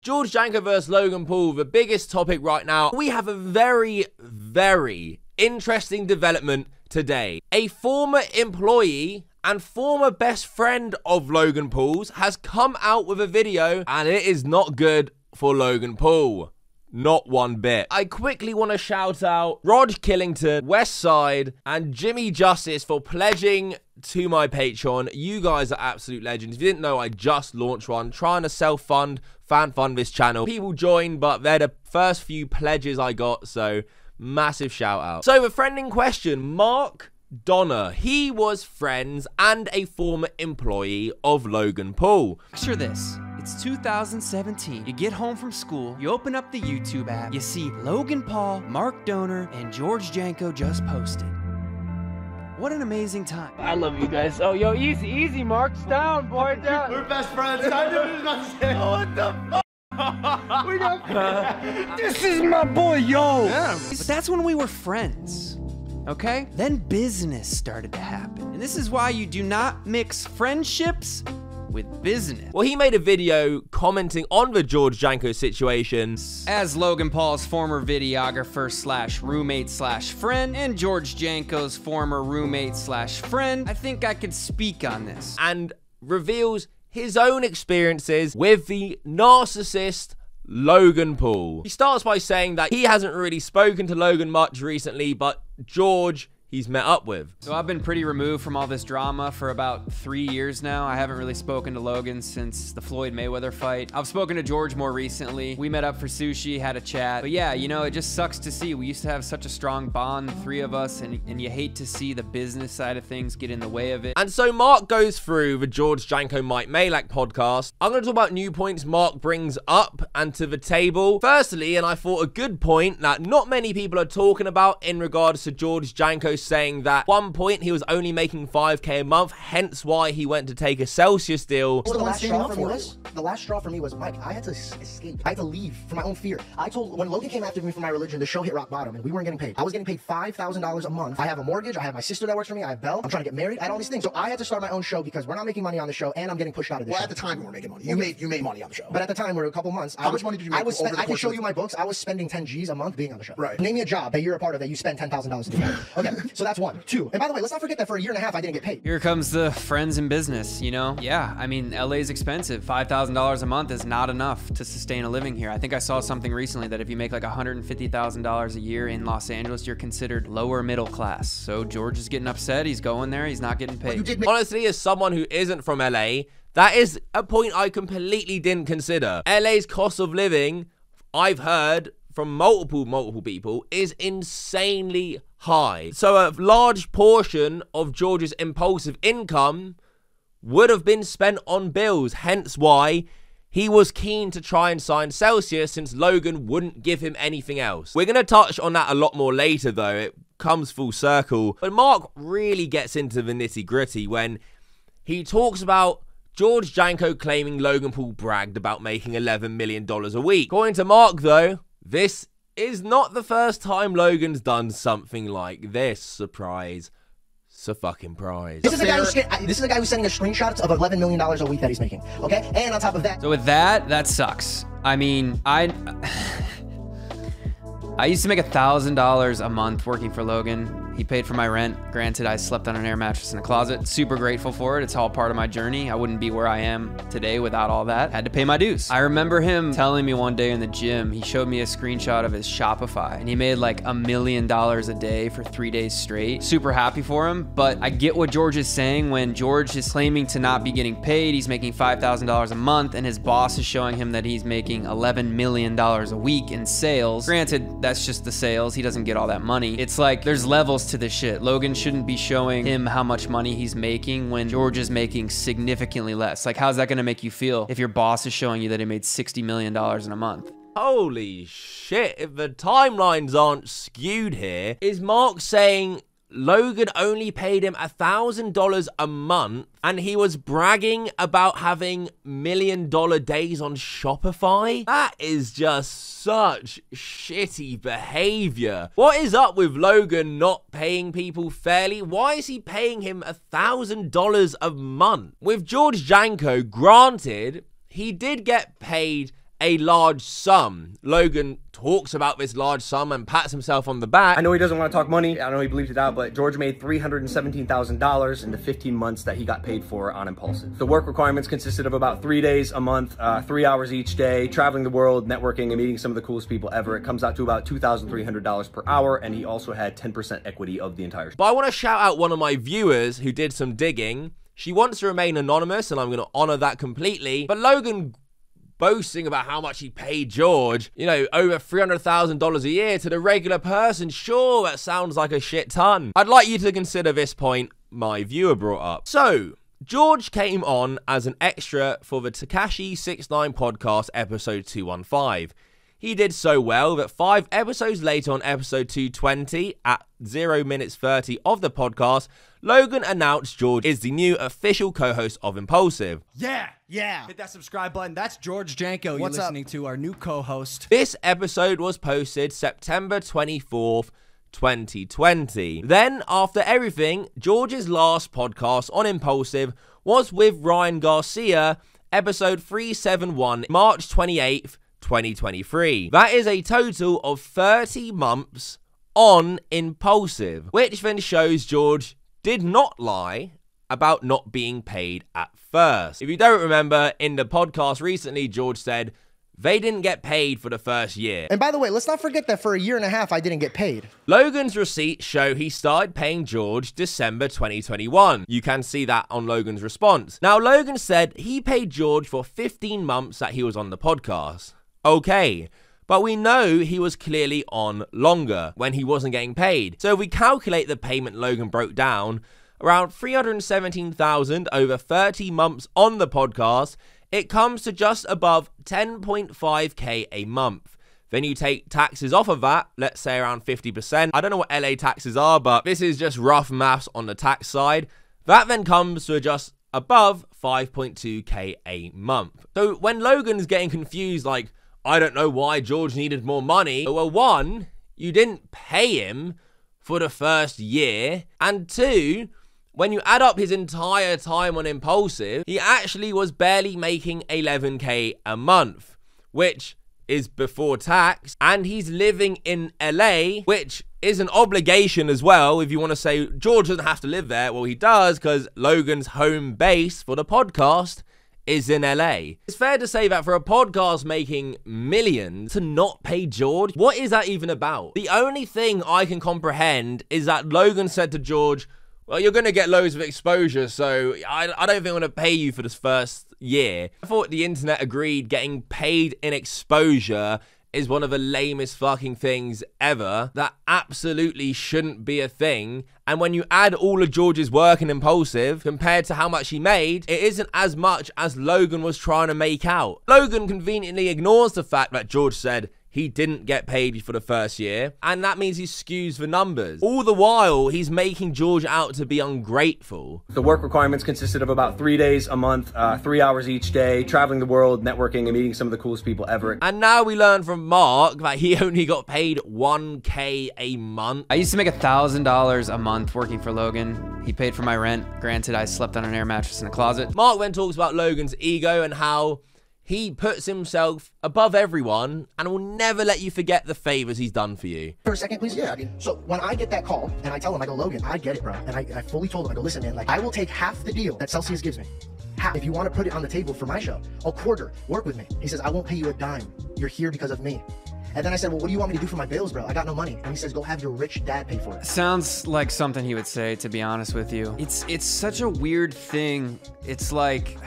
George Janko versus Logan Paul, the biggest topic right now. We have a very, very interesting development today. A former employee and former best friend of Logan Paul's has come out with a video, and it is not good for Logan Paul. Not one bit. I quickly want to shout out Rod Killington, Westside, and Jimmy Justice for pledging to my Patreon. You guys are absolute legends. If you didn't know, I just launched one, trying to self-fund, fan-fund this channel. People joined, but they're the first few pledges I got, so massive shout out. So the friend in question, Mark Dohner, he was friends and a former employee of Logan Paul. Picture this. It's 2017. You get home from school, you open up the YouTube app, you see Logan Paul, Mark Dohner, and George Janko just posted. What an amazing time. I love you guys. Oh, yo, easy, Mark's down, boy, down. We're best friends. I knew what I was about to say. Oh, what the fuck? We got This is my boy, yo. Yeah. But that's when we were friends. Okay? Then business started to happen. And this is why you do not mix friendships with business. Well, he made a video commenting on the George Janko situation. As Logan Paul's former videographer slash roommate slash friend and George Janko's former roommate slash friend, I think I could speak on this. And reveals his own experiences with the narcissist Logan Paul. He starts by saying that he hasn't really spoken to Logan much recently, but George he's met up with. So I've been pretty removed from all this drama for about 3 years now. I haven't really spoken to Logan since the Floyd Mayweather fight. I've spoken to George more recently. We met up for sushi, had a chat. But yeah, you know, it just sucks to see. We used to have such a strong bond, the three of us, and you hate to see the business side of things get in the way of it. And so Mark goes through the George Janko Mike Malak podcast. I'm going to talk about new points Mark brings up and to the table. Firstly, and I thought a good point that not many people are talking about in regards to George Janko saying that at one point he was only making $5K a month, hence why he went to take a Celsius deal. The last straw for me was, Mike, I had to escape. I had to leave for my own fear. When Logan came after me for my religion, the show hit rock bottom and we weren't getting paid. I was getting paid $5,000 a month. I have a mortgage. I have my sister that works for me. I have Belle. I'm trying to get married. I had all these things. So I had to start my own show because we're not making money on the show and I'm getting pushed out of the show. Well, at the time we were making money. You made money on the show. But at the time, we were a couple months. How much money did you make over the course I can show you my books. I was spending 10 G's a month being on the show. Right. Name me a job that you're a part of that you spend $10,000 to do. Okay, so that's one. Two, and by the way, let's not forget that for a year and a half, I didn't get paid. Here comes the friends in business, you know? Yeah, I mean, LA's expensive. $5,000 a month is not enough to sustain a living here. I think I saw something recently that if you make like $150,000 a year in Los Angeles, you're considered lower middle class. So George is getting upset. He's going there. He's not getting paid. Honestly, as someone who isn't from LA, that is a point I completely didn't consider. LA's cost of living, I've heard from multiple people, is insanely high. So a large portion of George's impulsive income would have been spent on bills, hence why he was keen to try and sign Celsius since Logan wouldn't give him anything else. We're going to touch on that a lot more later though, it comes full circle. But Mark really gets into the nitty gritty when he talks about George Janko claiming Logan Paul bragged about making $11 million a week. According to Mark though, this is not the first time Logan's done something like this. Surprise. Fucking prize. This is a guy who's sending us screenshots of $11 million a week that he's making, okay? And on top of that... So with that sucks. I mean, I used to make $1,000 a month working for Logan. He paid for my rent. Granted, I slept on an air mattress in a closet. Super grateful for it. It's all part of my journey. I wouldn't be where I am today without all that. Had to pay my dues. I remember him telling me one day in the gym, he showed me a screenshot of his Shopify and he made like $1 million a day for 3 days straight. Super happy for him, but I get what George is saying when George is claiming to not be getting paid. He's making $5,000 a month and his boss is showing him that he's making $11 million a week in sales. Granted, that's just the sales. He doesn't get all that money. It's like there's levels to this shit. Logan shouldn't be showing him how much money he's making when George is making significantly less. Like, how's that gonna make you feel if your boss is showing you that he made $60 million in a month? Holy shit, if the timelines aren't skewed here, is Mark saying Logan only paid him $1,000 a month and he was bragging about having $1 million days on Shopify? That is just such shitty behavior. What is up with Logan not paying people fairly? Why is he paying him $1,000 a month? With George Janko, granted, he did get paid a large sum. Logan talks about this large sum and pats himself on the back. I know he doesn't want to talk money. I know he believes it out, but George made $317,000 in the 15 months that he got paid for on Impulsive. The work requirements consisted of about 3 days a month, 3 hours each day, traveling the world, networking, and meeting some of the coolest people ever. It comes out to about $2,300 per hour, and he also had 10% equity of the entire show. But I want to shout out one of my viewers who did some digging. She wants to remain anonymous, and I'm going to honor that completely. But Logan boasting about how much he paid George, you know, over $300,000 a year to the regular person. Sure, that sounds like a shit ton. I'd like you to consider this point my viewer brought up. So, George came on as an extra for the Tekashi 69 podcast episode 215. He did so well that 5 episodes later, on episode 220 at 0 minutes 30 of the podcast, Logan announced George is the new official co-host of Impulsive. Yeah. Hit that subscribe button. That's George Janko. You're listening to our new co-host. This episode was posted September 24th, 2020. Then, after everything, George's last podcast on Impulsive was with Ryan Garcia, episode 371, March 28th, 2023. That is a total of 30 months on Impulsive, which then shows George did not lie about not being paid at first. If you don't remember, in the podcast recently, George said they didn't get paid for the first year. And by the way, let's not forget that for a year and a half, I didn't get paid. Logan's receipts show he started paying George December 2021. You can see that on Logan's response. Now, Logan said he paid George for 15 months that he was on the podcast. Okay, but we know he was clearly on longer when he wasn't getting paid. So if we calculate the payment Logan broke down, around $317,000 over 30 months on the podcast, it comes to just above 10.5k a month. Then you take taxes off of that, let's say around 50%. I don't know what LA taxes are, but this is just rough maths on the tax side. That then comes to just above 5.2k a month. So when Logan's getting confused, like, I don't know why George needed more money. Well, one, you didn't pay him for the first year. And two, when you add up his entire time on Impulsive, he actually was barely making 11k a month, which is before tax. And he's living in LA, which is an obligation as well. If you want to say George doesn't have to live there, well, he does, because Logan's home base for the podcast is in LA. It's fair to say that for a podcast making millions, to not pay George, what is that even about? The only thing I can comprehend is that Logan said to George, well, you're going to get loads of exposure, so I don't think I'm going to pay you for this first year. I thought the internet agreed getting paid in exposure is one of the lamest fucking things ever. That absolutely shouldn't be a thing. And when you add all of George's work in Impulsive compared to how much he made, it isn't as much as Logan was trying to make out. Logan conveniently ignores the fact that George said he didn't get paid for the first year, and that means he skews the numbers. All the while, he's making George out to be ungrateful. The work requirements consisted of about 3 days a month, 3 hours each day, traveling the world, networking, and meeting some of the coolest people ever. And now we learn from Mark that he only got paid 1k a month. I used to make $1,000 a month working for Logan. He paid for my rent. Granted, I slept on an air mattress in a closet. Mark then talks about Logan's ego and how he puts himself above everyone and will never let you forget the favors he's done for you. For a second, please. Yeah. So when I get that call and I tell him, I go, Logan, I get it, bro. And I fully told him, I go, listen, man, like, I will take half the deal that Celsius gives me. Half. If you want to put it on the table for my show, a quarter, work with me. He says, I won't pay you a dime. You're here because of me. And then I said, well, what do you want me to do for my bills, bro? I got no money. And he says, go have your rich dad pay for it. Sounds like something he would say, to be honest with you. It's such a weird thing. It's like,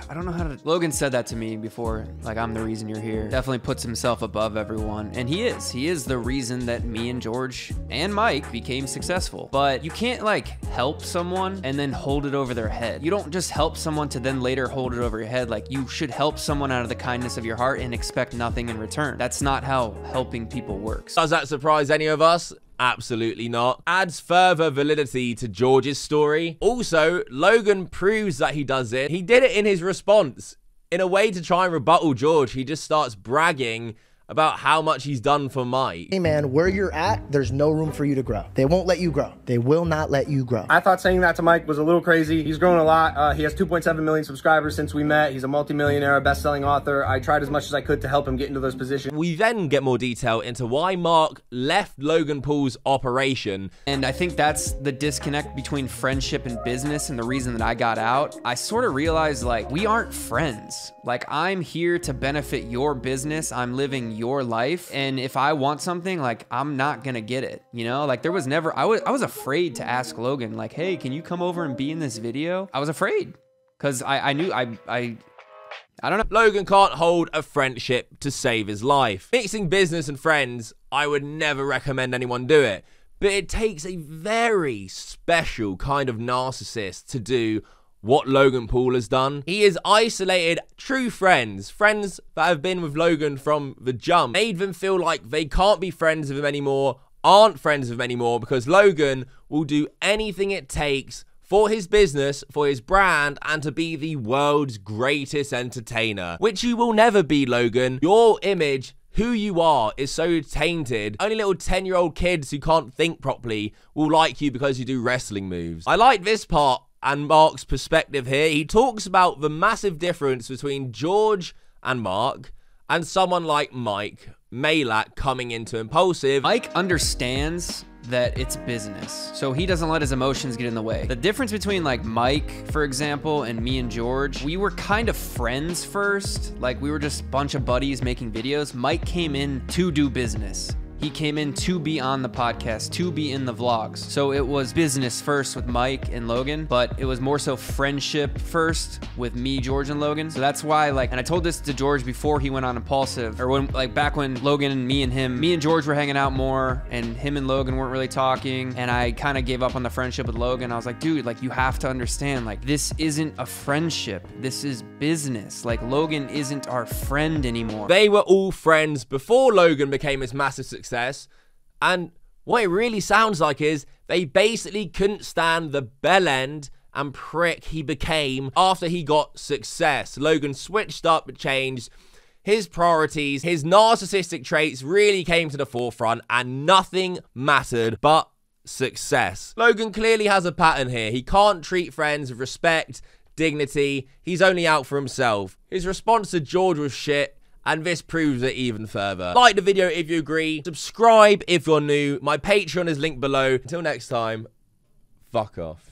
I don't know how to... Logan said that to me before, like, I'm the reason you're here. Definitely puts himself above everyone. And he is. He is the reason that me and George and Mike became successful. But you can't, like, help someone and then hold it over their head. You don't just help someone to then later hold it over your head. Like, you should help someone out of the kindness of your heart and expect nothing in return. That's not how helping people works. Does that surprise any of us? Absolutely not. Adds further validity to George's story. Also, Logan proves that he does it. He did it in his response. In a way to try and rebuttal George, he just starts bragging about how much he's done for Mike. Hey man, where you're at, there's no room for you to grow. They won't let you grow. They will not let you grow. I thought saying that to Mike was a little crazy. He's grown a lot. He has 2.7 million subscribers since we met. He's a multimillionaire, a best-selling author. I tried as much as I could to help him get into those positions. We then get more detail into why Mark left Logan Paul's operation. And I think that's the disconnect between friendship and business, and the reason that I got out. I sort of realized, like, we aren't friends. Like, I'm here to benefit your business. I'm living your life. And if I want something, like, I'm not gonna get it, you know? Like, there was never, I was afraid to ask Logan, like, hey, can you come over and be in this video? I was afraid, because I knew, I don't know. Logan can't hold a friendship to save his life. Mixing business and friends, I would never recommend anyone do it. But it takes a very special kind of narcissist to do what Logan Paul has done. He has isolated true friends that have been with Logan from the jump, made them feel like they can't be friends with him anymore, aren't friends with him anymore, because Logan will do anything it takes for his business, for his brand, and to be the world's greatest entertainer, which you will never be, Logan. Your image, who you are, is so tainted. Only little 10-year-old kids who can't think properly will like you because you do wrestling moves. I like this part and Mark's perspective here. He talks about the massive difference between George and Mark and someone like Mike Malak coming into Impulsive. Mike understands that it's business, so he doesn't let his emotions get in the way. The difference between, like, Mike, for example, and me and George, we were kind of friends first. Like, we were just a bunch of buddies making videos. Mike came in to do business. He came in to be on the podcast, to be in the vlogs. So it was business first with Mike and Logan, but it was more so friendship first with me, George, and Logan. So that's why, like, and I told this to George before he went on Impulsive, or when, like, back when Logan and me and George were hanging out more, and him and Logan weren't really talking, and I kind of gave up on the friendship with Logan. I was like, dude, like, you have to understand, like, this isn't a friendship. This is business. Like, Logan isn't our friend anymore. They were all friends before Logan became his massive success. And what it really sounds like is they basically couldn't stand the bell end and prick he became after he got success. Logan switched up, changed his priorities, his narcissistic traits really came to the forefront, and nothing mattered but success. Logan clearly has a pattern here. He can't treat friends with respect, dignity. He's only out for himself. His response to George was shit, and this proves it even further. Like the video if you agree. Subscribe if you're new. My Patreon is linked below. Until next time, fuck off.